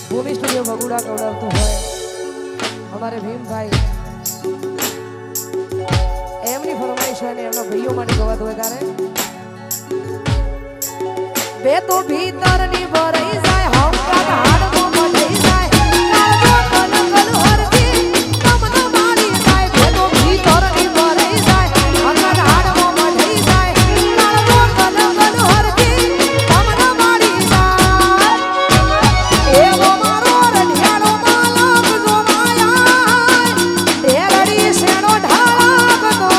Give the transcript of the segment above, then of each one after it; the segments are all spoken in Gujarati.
ભૂમિ સ્ટુડિયો ભગુડા કવડાવતું હોય અમારે ભીમભાઈ એમની ફરમાઈશ હોય ને એમના ભાઈઓ માટે ગવાતું હોય તારે બે તો ભીતર ની ભરાઈ જાય હંકાર હાડ નો મઢઈ જાય કાળજો કલકલ હરતી તમને મારી જાય બે તો ભીતર ની ભરાઈ જાય હંકાર હાડ નો મઢઈ જાય કાળજો કલકલ હરતી તમને મારી જાય એવો મારો રઢિયાનો માલક જો માયા દેરડી શેણો ઢાળક તો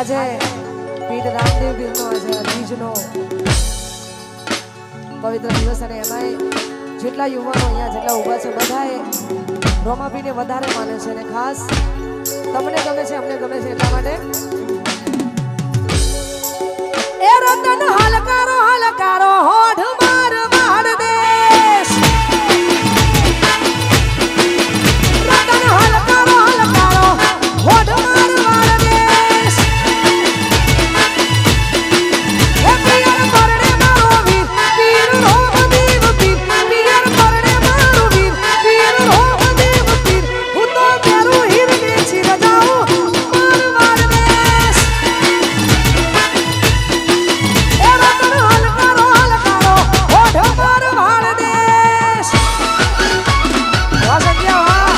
આજે પીર રામદેવ પીરનો આજે બીજનો પવિત્ર દિવસ અને એમાંય જેટલા યુવાનો અહીંયા જેટલા ઊભા છે બધાએ રોમાપીને વધારે માને છે અને ખાસ તમને ગમે છે અમને ગમે છે એટલા માટે એ રતન હલકારો હલકારો હોઠ માર માર દેશ રતન હલકારો હલકારો હોઠ માર માર દેશ એ પિયર પરણે મારો વીર પીર રોમદેવ પીર પિયર પરણે મારો વીર પીર રોમદેવ પીર હું તો તેરું હીરને ચીર જાઉં માર માર દેશ એ રતન હલકારો હલકારો હોઠ માર માર દેશ વાહ સત્યા વાહ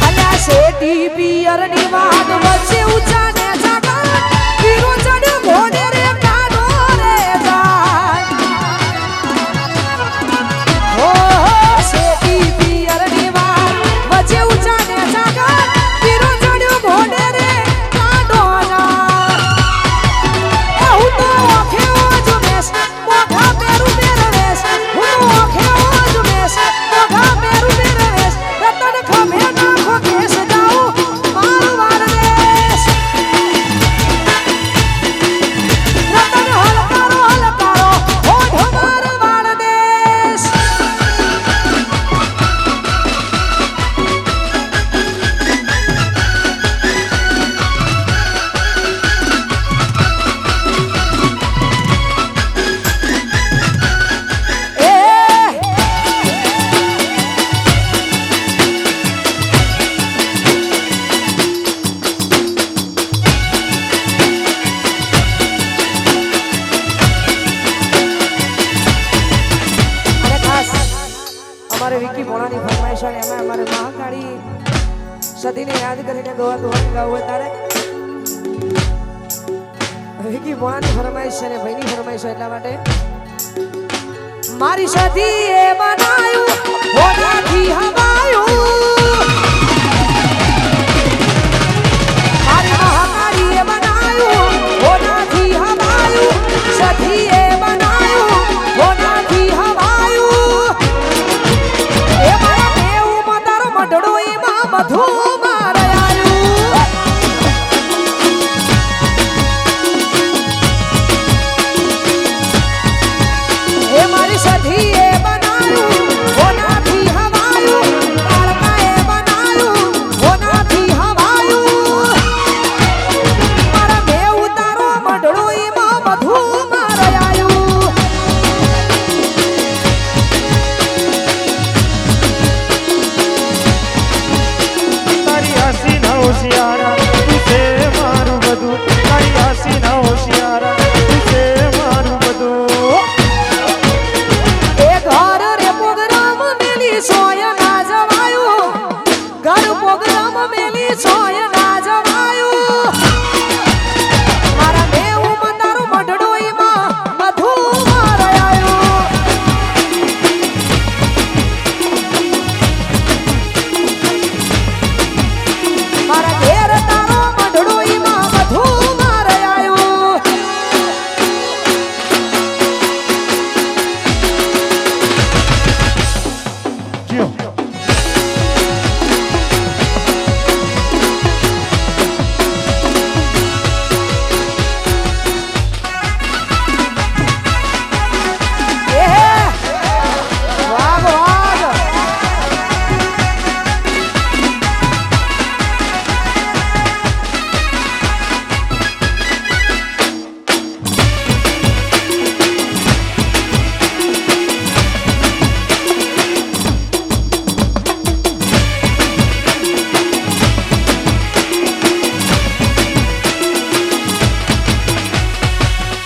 અલા શેઠી પિયરની વાત વચ્ચે ઊંચા ને જાગા પીરો ચડ ઘોડે રે કાઢો રે જાય હો શેઠી પિયરની વાત વચ્ચે ઊંચા ને જાગા પીરો ચડ ઘોડે રે કાઢો જાય એ હું તો ઓખે ઓજ બેસ મોઢા પેરું પહેરવેશ હું તો ઓખે ઓજ બેસ મોઢા પેરું પહેરવેશ રતન ખમે નાખો કેસ જાઉં મારું વાર દેશ રતન હલકારો હલકારો હોઠ માર વાર દેશ અને ખાસ અમારે વિકી ભોણાની ફરમાઈશ અને એમાં અમારે મહાકાળી સદીને યાદ કરીને ગવાતું હોય ગાવું હોય તારે વિકી ભોણાની ફરમાઈશ છે અને ભાઈની ફરમાઈશ છે એટલા માટે મારી સદીએ બનાયું હોનાથી હવાયું મારી મહાકાળીએ બનાયું હોનાથી હવાયું સદીએ બનાયું હોનાથી હવાયું એ મારા દેવમાં તારો મઢડો એમાં મધુ માર આયું એ મારી સધીએ બનાયું હોનાથી હવાયું તારકાએ બનાયું હોનાથી હવાયું મારા દેવ તારો મઢડો એમાં મધુ માર આયું તારી હસી ના હોશિયારા તું છે મારું બધું તારી હસી ના હોશિયારા તું છે મારું બધું એ ઘર રે પ્રોગ્રામ મેલી સોય ના જવાયું ઘર પ્રોગ્રામ મેલી સોય ના જવાયું મારા દેવ તારો મઢડો એમાં મધુ માર આયું મારા